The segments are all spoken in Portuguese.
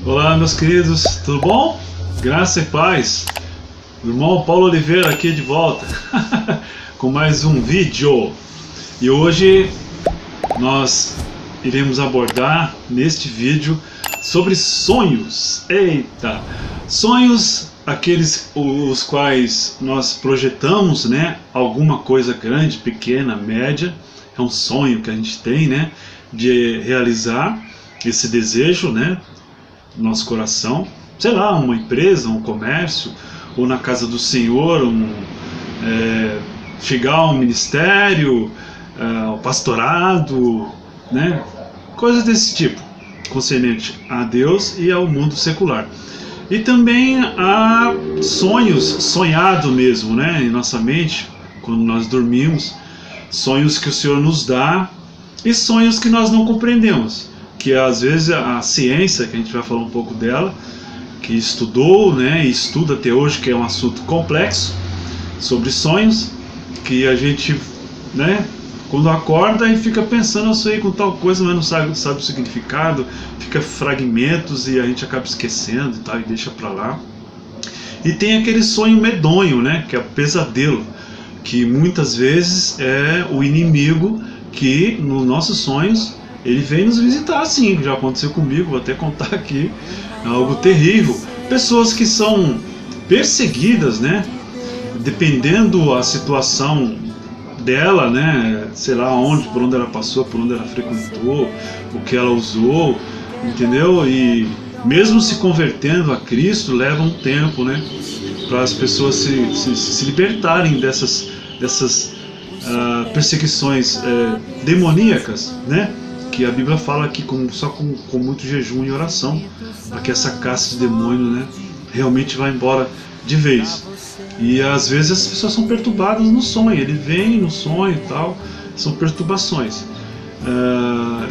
Olá, meus queridos, tudo bom? Graça e paz. O irmão Paulo Oliveira aqui de volta com mais um vídeo. E hoje nós iremos abordar neste vídeo sobre sonhos. Eita! Sonhos, aqueles os quais nós projetamos, né, alguma coisa grande, pequena, média. É um sonho que a gente tem, né, de realizar esse desejo, né, no nosso coração. Sei lá, uma empresa, um comércio, ou na casa do Senhor, chegar a um ministério, ao pastorado, né, coisas desse tipo, concernente a Deus e ao mundo secular. E também há sonhos, sonhado mesmo, né, em nossa mente, quando nós dormimos, sonhos que o Senhor nos dá e sonhos que nós não compreendemos, que às vezes a ciência, que a gente vai falar um pouco dela, que estudou, né, e estuda até hoje, que é um assunto complexo, sobre sonhos, que a gente, né, quando acorda e fica pensando, eu sonhei com tal coisa, mas não sabe o significado, fica fragmentos e a gente acaba esquecendo e tal, e deixa pra lá. E tem aquele sonho medonho, né, que é o pesadelo, que muitas vezes é o inimigo que, nos nossos sonhos, ele vem nos visitar, assim, já aconteceu comigo, vou até contar aqui, é algo terrível. Pessoas que são perseguidas, né, dependendo a situação dela, né, sei lá onde, por onde ela passou, por onde ela frequentou, o que ela usou, entendeu? E mesmo se convertendo a Cristo, leva um tempo, né, para as pessoas se libertarem dessas perseguições demoníacas, né, que a Bíblia fala aqui só com muito jejum e oração, para que essa caça de demônio, né, realmente vá embora de vez. E às vezes as pessoas são perturbadas no sonho, ele vem no sonho e tal, são perturbações.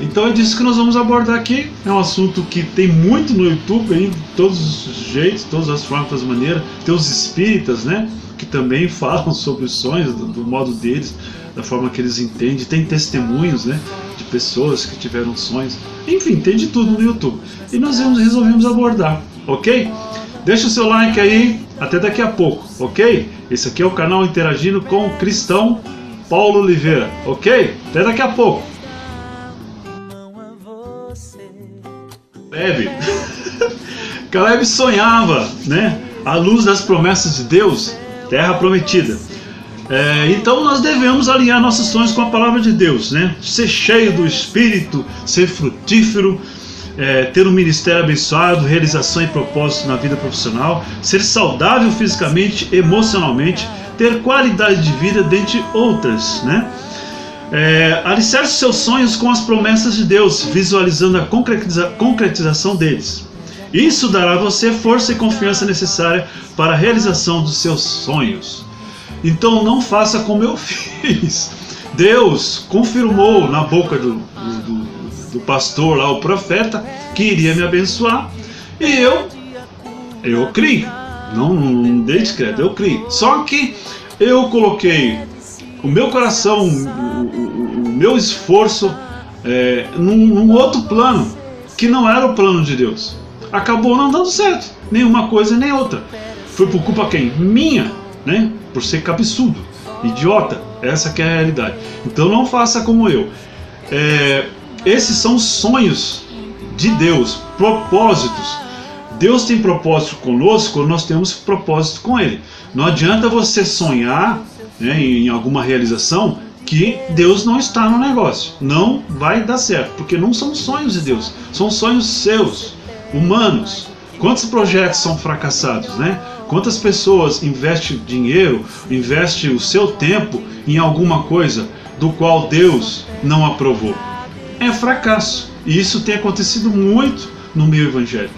Então é disso que nós vamos abordar aqui. É um assunto que tem muito no YouTube, aí, de todos os jeitos, todas as formas, todas as maneiras. Tem os espíritas, né, que também falam sobre os sonhos, do modo deles, da forma que eles entendem. Tem testemunhos, né, de pessoas que tiveram sonhos. Enfim, tem de tudo no YouTube. E nós resolvemos abordar, ok? Deixa o seu like aí, até daqui a pouco, ok? Esse aqui é o canal Interagindo com o Cristão Paulo Oliveira, ok? Até daqui a pouco. Caleb sonhava, né, à luz das promessas de Deus, terra prometida. Então nós devemos alinhar nossos sonhos com a palavra de Deus, né? Ser cheio do Espírito, ser frutífero, ter um ministério abençoado, realização e propósito na vida profissional, ser saudável fisicamente, emocionalmente, ter qualidade de vida, dentre outras, né? Alicerce seus sonhos com as promessas de Deus, visualizando a concretização deles. Isso dará a você força e confiança necessária para a realização dos seus sonhos. Então não faça como eu fiz. Deus confirmou na boca do pastor lá, o profeta, que iria me abençoar, e eu criei, não dei descrédito, eu criei. Só que eu coloquei o meu coração, o meu esforço num outro plano, que não era o plano de Deus. Acabou não dando certo, nenhuma coisa nem outra. Foi por culpa quem? Minha, né? Por ser cabeçudo, idiota. Essa que é a realidade. Então não faça como eu. Esses são sonhos de Deus, propósitos. Deus tem propósito conosco, nós temos propósito com Ele. Não adianta você sonhar, né, em alguma realização que Deus não está no negócio. Não vai dar certo, porque não são sonhos de Deus, são sonhos seus, humanos. Quantos projetos são fracassados, né? Quantas pessoas investem dinheiro, investem o seu tempo em alguma coisa do qual Deus não aprovou? É fracasso. E isso tem acontecido muito no meio evangélico.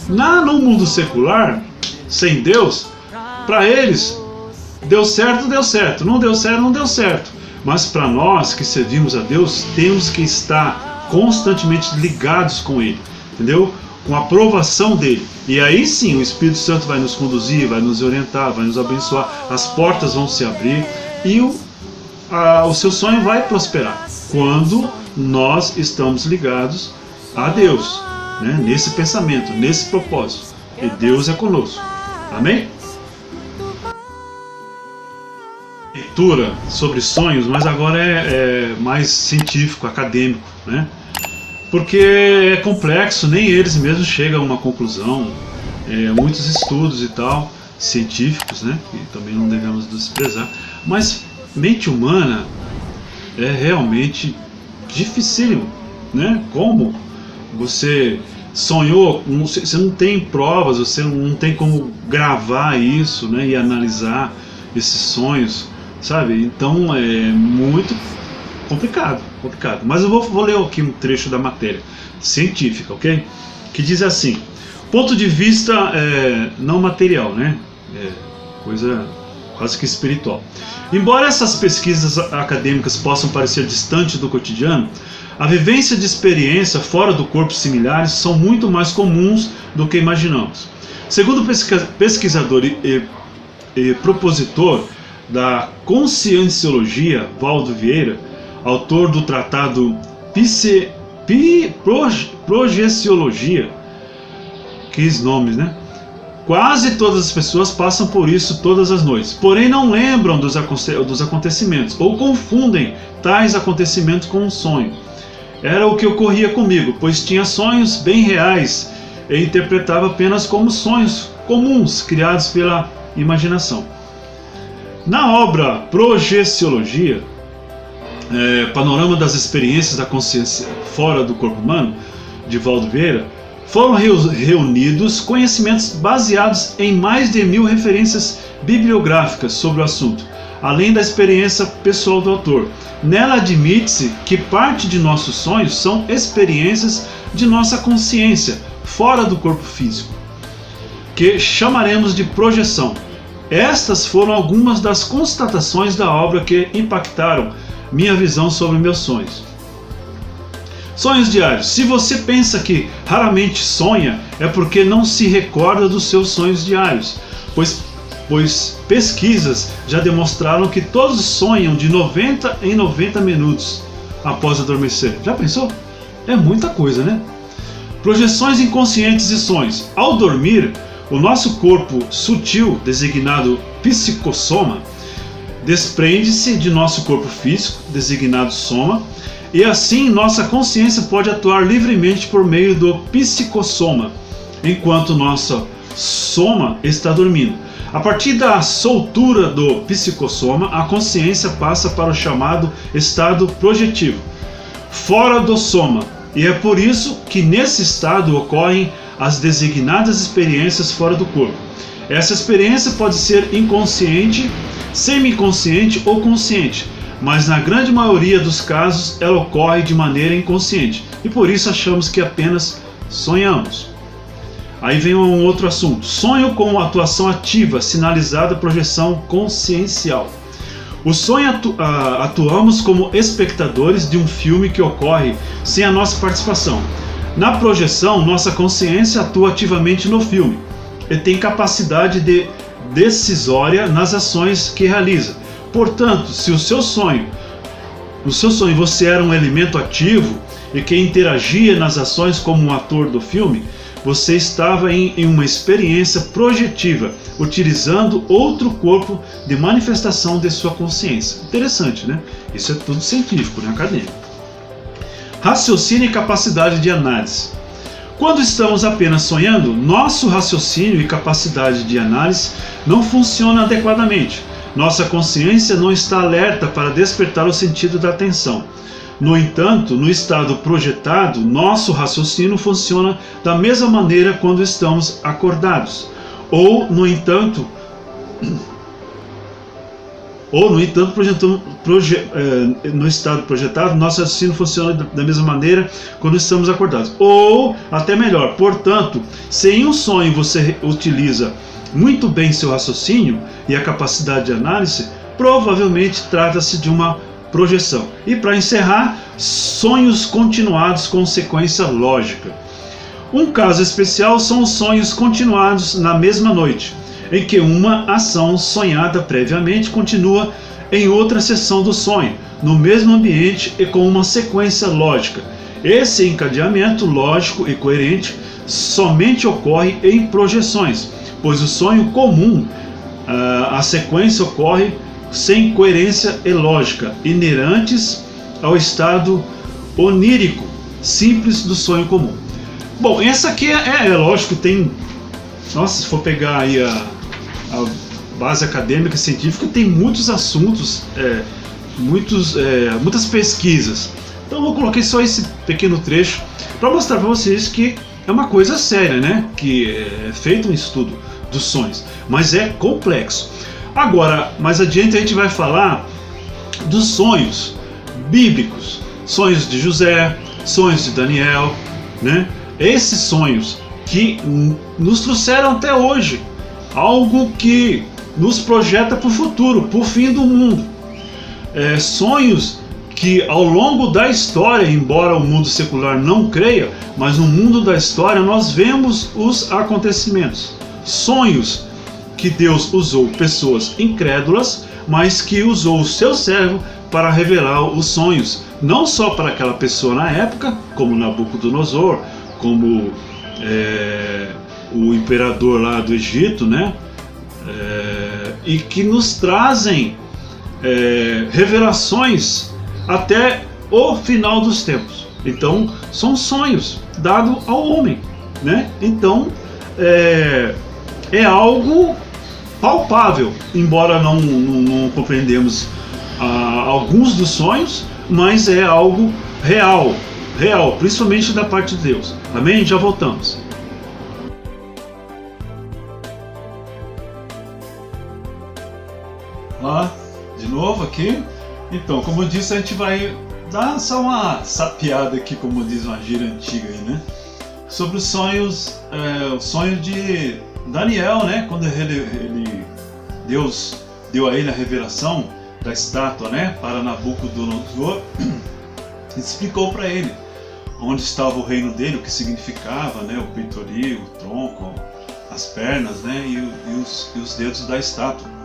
No mundo secular, sem Deus, para eles, deu certo, não deu certo, não deu certo. Mas para nós que servimos a Deus, temos que estar constantemente ligados com Ele, entendeu? Com a aprovação dele. E aí sim, o Espírito Santo vai nos conduzir, vai nos orientar, vai nos abençoar, as portas vão se abrir e o seu sonho vai prosperar quando nós estamos ligados a Deus. né? Nesse pensamento, nesse propósito. E Deus é conosco. Amém? Leitura sobre sonhos, mas agora é mais científico, acadêmico, né? Porque é complexo, nem eles mesmos chegam a uma conclusão. Muitos estudos e tal, científicos, né? Que também não devemos desprezar. Mas mente humana é realmente dificílimo, né? Como você sonhou, você não tem provas, você não tem como gravar isso, né? E analisar esses sonhos, sabe? Então é muito complicado. Mas eu vou ler aqui um trecho da matéria científica, ok? Que diz assim: ponto de vista não material, né? Coisa quase que espiritual. Embora essas pesquisas acadêmicas possam parecer distantes do cotidiano, a vivência de experiência fora do corpo similares são muito mais comuns do que imaginamos. Segundo o pesquisador e propositor da conscienciologia, Valdo Vieira, autor do tratado Projeciologia, que nomes, né? Quase todas as pessoas passam por isso todas as noites, porém não lembram dos acontecimentos, ou confundem tais acontecimentos com um sonho. Era o que ocorria comigo, pois tinha sonhos bem reais e interpretava apenas como sonhos comuns criados pela imaginação. Na obra Projeciologia, Panorama das Experiências da Consciência Fora do Corpo Humano, de Valdo Vieira, foram reunidos conhecimentos baseados em mais de 1000 referências bibliográficas sobre o assunto, além da experiência pessoal do autor. Nela admite-se que parte de nossos sonhos são experiências de nossa consciência fora do corpo físico, que chamaremos de projeção. Estas foram algumas das constatações da obra que impactaram minha visão sobre meus sonhos. Sonhos diários. Se você pensa que raramente sonha, é porque não se recorda dos seus sonhos diários, pois pesquisas já demonstraram que todos sonham de 90 em 90 minutos após adormecer. Já pensou? É muita coisa, né? Projeções inconscientes e sonhos. Ao dormir, o nosso corpo sutil, designado psicossoma, desprende-se de nosso corpo físico, designado soma, e assim nossa consciência pode atuar livremente por meio do psicossoma, enquanto nossa soma está dormindo. A partir da soltura do psicossoma, a consciência passa para o chamado estado projetivo, fora do soma, e é por isso que nesse estado ocorrem as designadas experiências fora do corpo. Essa experiência pode ser inconsciente, semi-consciente ou consciente, mas na grande maioria dos casos ela ocorre de maneira inconsciente e por isso achamos que apenas sonhamos. Aí vem um outro assunto: sonho com atuação ativa, sinalizada projeção consciencial. O sonho atuamos como espectadores de um filme que ocorre sem a nossa participação. Na projeção, nossa consciência atua ativamente no filme e tem capacidade decisória nas ações que realiza. Portanto, se o seu sonho você era um elemento ativo e que interagia nas ações como um ator do filme, você estava em uma experiência projetiva, utilizando outro corpo de manifestação de sua consciência. Interessante, né? Isso é tudo científico, né? Acadêmico. Raciocínio e capacidade de análise. Quando estamos apenas sonhando, nosso raciocínio e capacidade de análise não funcionam adequadamente. Nossa consciência não está alerta para despertar o sentido da atenção. No entanto, no estado projetado, nosso raciocínio funciona da mesma maneira quando estamos acordados. No entanto, no estado projetado, nosso raciocínio funciona da mesma maneira quando estamos acordados. Ou, até melhor, portanto, se em um sonho você utiliza muito bem seu raciocínio e a capacidade de análise, provavelmente trata-se de uma projeção. E para encerrar, sonhos continuados com sequência lógica. Um caso especial são os sonhos continuados na mesma noite, em que uma ação sonhada previamente continua em outra sessão do sonho, no mesmo ambiente e com uma sequência lógica. Esse encadeamento lógico e coerente somente ocorre em projeções, pois o sonho comum, a sequência ocorre sem coerência e lógica, inerentes ao estado onírico simples do sonho comum. Bom, essa aqui é lógico, tem... Nossa, se for pegar aí a base acadêmica científica, tem muitos assuntos, muitas pesquisas. Então eu coloquei só esse pequeno trecho para mostrar para vocês que é uma coisa séria, né? Que é feito um estudo dos sonhos, mas é complexo. Agora, mais adiante a gente vai falar dos sonhos bíblicos, sonhos de José, sonhos de Daniel, né? Esses sonhos que nos trouxeram até hoje algo que nos projeta para o futuro, para o fim do mundo. Sonhos que ao longo da história, embora o mundo secular não creia, mas no mundo da história nós vemos os acontecimentos. Sonhos que Deus usou pessoas incrédulas, mas que usou o seu servo para revelar os sonhos, não só para aquela pessoa na época, como Nabucodonosor, como o imperador lá do Egito, né? E que nos trazem revelações até o final dos tempos. Então, são sonhos dados ao homem, né? Então, é algo palpável, embora não compreendemos alguns dos sonhos, mas é algo real, principalmente da parte de Deus. Amém? Já voltamos. De novo aqui. Então, como eu disse, a gente vai dar só uma sapeada aqui, como diz uma gíria antiga aí, né? Sobre os sonhos, o sonho de Daniel, né? Quando Deus deu a ele a revelação da estátua, né? Para Nabucodonosor, explicou para ele onde estava o reino dele, o que significava, né? O peitoril, o tronco, as pernas, né? E os dedos da estátua.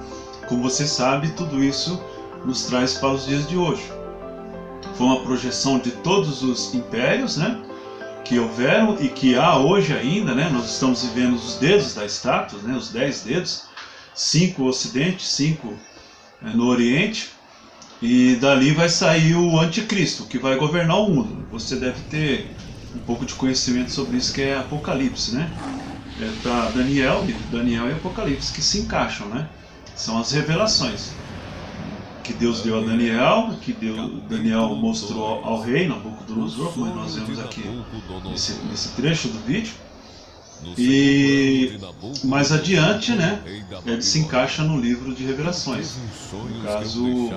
Como você sabe, tudo isso nos traz para os dias de hoje. Foi uma projeção de todos os impérios, né, que houveram e que há hoje ainda, né? Nós estamos vivendo os dedos da estátua, né, os 10 dedos, 5 no Ocidente, 5 no Oriente, e dali vai sair o anticristo, que vai governar o mundo. Você deve ter um pouco de conhecimento sobre isso, que é Apocalipse, né? Para Daniel e Apocalipse que se encaixam, né? São as revelações que Deus deu a Daniel, que Daniel mostrou ao rei Nabucodonosor, como nós vemos aqui nesse trecho do vídeo. E mais adiante, né, ele se encaixa no livro de Revelações. No caso, o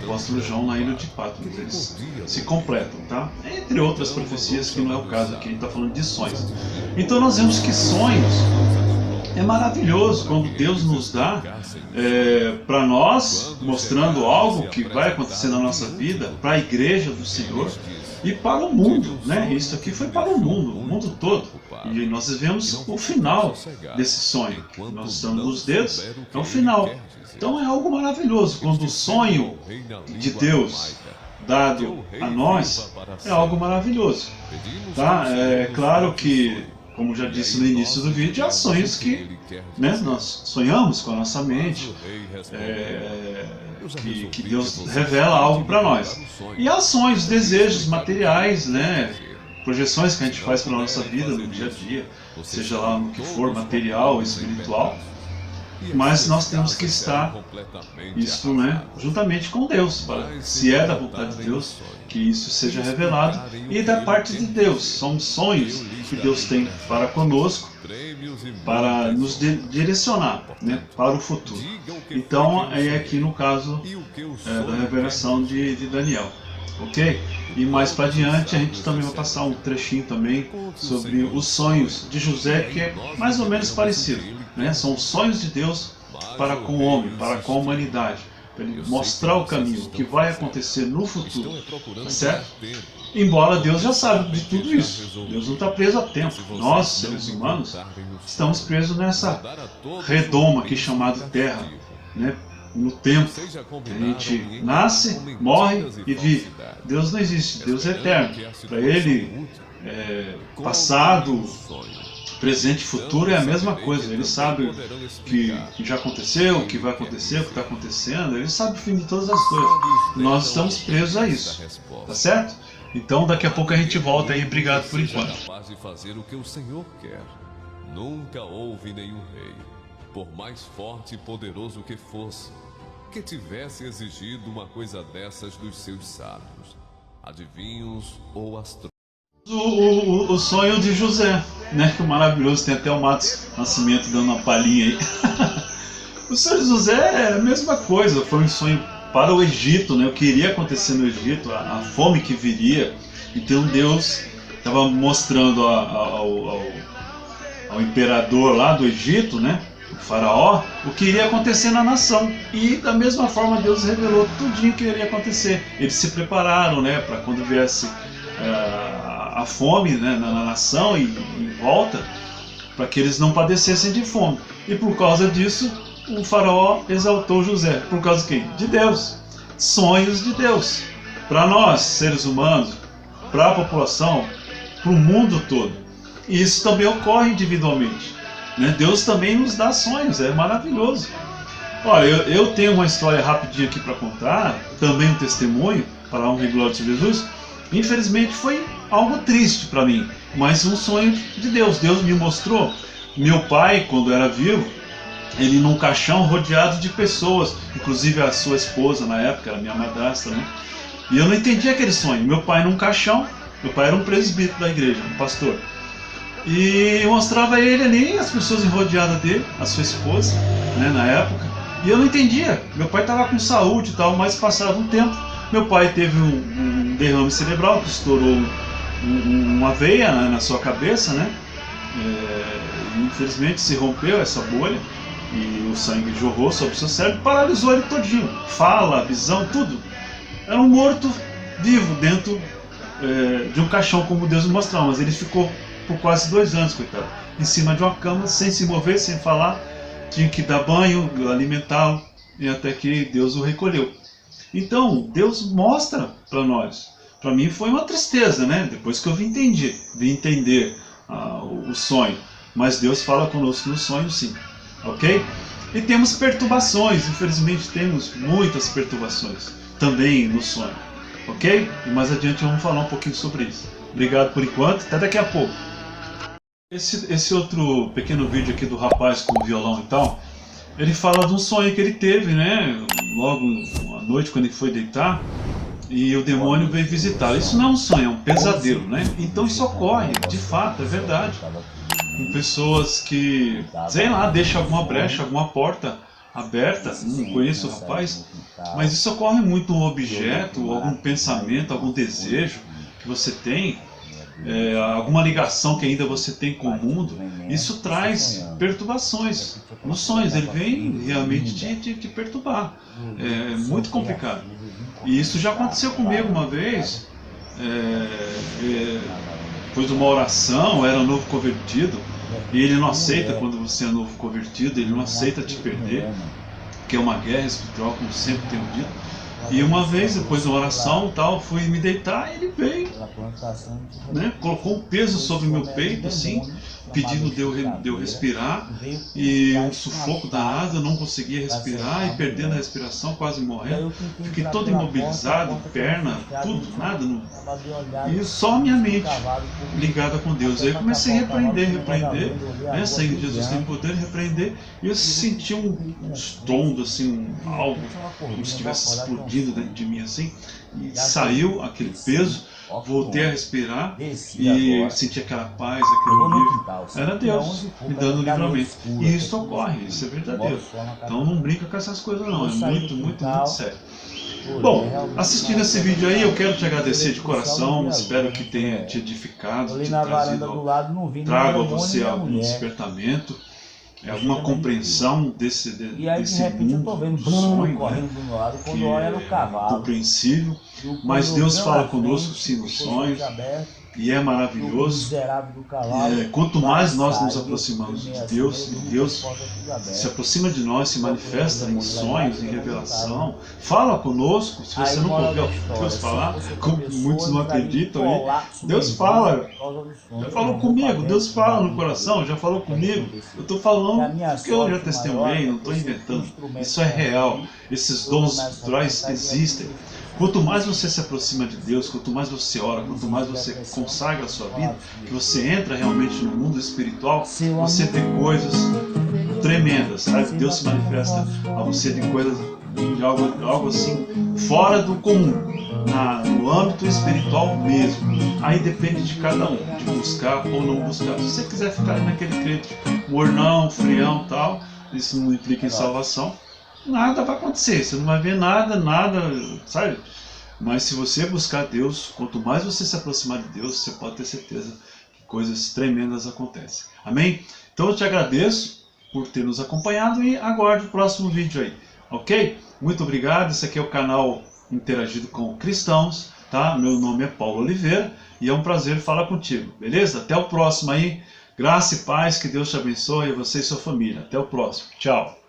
apóstolo João na ilha de Patmos. Eles se completam, tá? Entre outras profecias, que não é o caso aqui, a gente está falando de sonhos. Então nós vemos que sonhos é maravilhoso quando Deus nos dá para nós, mostrando algo que vai acontecer na nossa vida, para a igreja do Senhor e para o mundo, né? Isso aqui foi para o mundo todo. E nós vemos o final desse sonho. Nós estamos nos dedos, é o final. Então é algo maravilhoso quando o sonho de Deus dado a nós é algo maravilhoso, tá? É claro que, como já disse no início do vídeo, há sonhos que, né, nós sonhamos com a nossa mente, que Deus revela algo para nós. E há sonhos, desejos materiais, né, projeções que a gente faz para a nossa vida no dia a dia, seja lá no que for, material ou espiritual. Mas nós temos que estar isso, né, juntamente com Deus, para, se é da vontade de Deus, que isso seja revelado, e da parte de Deus. São sonhos que Deus tem para conosco, para nos direcionar, né, para o futuro. Então é aqui no caso da revelação de Daniel, ok? E mais para adiante a gente também vai passar um trechinho também sobre os sonhos de José, que é mais ou menos parecido, né? São os sonhos de Deus para com o homem, para com a humanidade, para ele mostrar o caminho, o que vai acontecer no futuro, tá certo? Embora Deus já sabe de tudo isso, Deus não está preso a tempo. Nós, seres humanos, estamos presos nessa redoma aqui chamada Terra, né? no tempo. A gente nasce, morre e vive. Deus não existe, Deus é eterno. Para Ele, passado, presente e futuro é a mesma coisa. Ele sabe o que já aconteceu, o que vai acontecer, o que está acontecendo. Ele sabe o fim de todas as coisas. Nós estamos presos a isso. Tá certo? Então daqui a pouco a gente volta aí. Obrigado por enquanto. Capaz de fazer o que o Senhor quer. Nunca houve nenhum rei, por mais forte e poderoso que fosse, que tivesse exigido uma coisa dessas dos seus sábios, adivinhos ou astrólogos. O sonho de José, né? Que maravilhoso, tem até o Matos Nascimento dando uma palhinha aí. O sonho de José é a mesma coisa, foi um sonho para o Egito, né? O que iria acontecer no Egito, a fome que viria. Então Deus estava mostrando ao imperador lá do Egito, né? O faraó, o que iria acontecer na nação. E da mesma forma Deus revelou tudinho que iria acontecer. Eles se prepararam, né? Para quando viesse a fome, né, na nação e em volta, para que eles não padecessem de fome. E por causa disso, o faraó exaltou José. Por causa de quem? De Deus. Sonhos de Deus. Para nós, seres humanos, para a população, para o mundo todo. E isso também ocorre individualmente, né? Deus também nos dá sonhos, é maravilhoso. Olha, eu tenho uma história rapidinha aqui para contar, também um testemunho, para a honra e glória de Jesus. Infelizmente foi algo triste para mim, mas um sonho de Deus. Deus me mostrou. Meu pai, quando era vivo, ele num caixão rodeado de pessoas, inclusive a sua esposa na época, era minha madrasta, né? E eu não entendia aquele sonho. Meu pai num caixão, meu pai era um presbítero da igreja, um pastor. E mostrava ele ali, as pessoas rodeadas dele, a sua esposa, né, na época. E eu não entendia. Meu pai estava com saúde e tal, mas passava um tempo. Meu pai teve um derrame cerebral que estourou uma veia na sua cabeça, né? Infelizmente se rompeu essa bolha e o sangue jorrou sobre o seu cérebro, paralisou ele todinho. Fala, visão, tudo. Era um morto vivo dentro de um caixão, como Deus me mostrou, mas ele ficou por quase 2 anos, coitado, em cima de uma cama, sem se mover, sem falar. Tinha que dar banho, alimentá-lo, e até que Deus o recolheu. Então, Deus mostra para nós. Para mim foi uma tristeza, né? Depois que eu vim entender o sonho. Mas Deus fala conosco no sonho, sim. Ok? E temos perturbações, infelizmente temos muitas perturbações também no sonho. Ok? E mais adiante vamos falar um pouquinho sobre isso. Obrigado por enquanto, até daqui a pouco. Esse outro pequeno vídeo aqui do rapaz com o violão e tal, ele fala de um sonho que ele teve, né? Logo à noite, quando ele foi deitar, e o demônio veio visitá-lo. Isso não é um sonho, é um pesadelo, né? Então isso ocorre, de fato, é verdade. Com pessoas que, sei lá, deixam alguma brecha, alguma porta aberta. Não conheço o rapaz, mas isso ocorre muito um objeto, algum pensamento, algum desejo que você tem, alguma ligação que ainda você tem com o mundo. Isso traz perturbações nos sonhos. Ele vem realmente te perturbar. É muito complicado. E isso já aconteceu comigo uma vez. Depois de uma oração, eu era novo convertido, e ele não aceita quando você é novo convertido, ele não aceita te perder, que é uma guerra espiritual, como sempre tenho dito. E uma vez, depois da oração tal, fui me deitar e ele veio, né, colocou um peso sobre o meu peito, assim, pedindo de eu respirar, e um sufoco danado, eu não conseguia respirar, e perdendo a respiração, quase morrendo. Fiquei todo imobilizado, perna, tudo, nada. E só minha mente ligada com Deus. Aí comecei a repreender, né, sangue de Jesus tem poder, repreender, e eu senti um estrondo, assim, algo como se estivesse explodindo dentro de mim, assim, e saiu aquele peso. Voltei a respirar e senti aquela paz, aquele alívio. Era Deus me dando livramento. E isso ocorre, isso é verdadeiro. Então não brinca com essas coisas não, é muito, muito, muito sério. Bom, assistindo esse vídeo aí, eu quero te agradecer de coração, espero que tenha te edificado, te trago a você algum despertamento, alguma compreensão desse mundo do sonho, né, que é compreensível, mas Deus fala conosco sim nos sonhos, E é maravilhoso. Quanto mais nós nos aproximamos de Deus, e Deus se aproxima de nós, se manifesta em sonhos, em revelação, fala conosco. Se você não ouviu Deus falar, como muitos não acreditam aí, Deus fala. Já falou comigo, Deus fala no coração, já falou comigo. Eu estou falando porque eu já testemunhei, não estou inventando. Isso é real. Esses dons espirituais existem. Quanto mais você se aproxima de Deus, quanto mais você ora, quanto mais você consagra a sua vida, que você entra realmente no mundo espiritual, você vê coisas tremendas, sabe? Deus se manifesta a você de coisas, de algo assim, fora do comum, no âmbito espiritual mesmo. Aí depende de cada um, de buscar ou não buscar. Se você quiser ficar naquele crente mornão, frião e tal, isso não implica em salvação, nada vai acontecer, você não vai ver nada, sabe? Mas se você buscar Deus, quanto mais você se aproximar de Deus, você pode ter certeza que coisas tremendas acontecem. Amém? Então eu te agradeço por ter nos acompanhado e aguarde o próximo vídeo aí, ok? Muito obrigado, esse aqui é o canal Interagindo com Cristãos, tá? Meu nome é Paulo Oliveira e é um prazer falar contigo, beleza? Até o próximo aí, graça e paz, que Deus te abençoe, você e sua família. Até o próximo, tchau!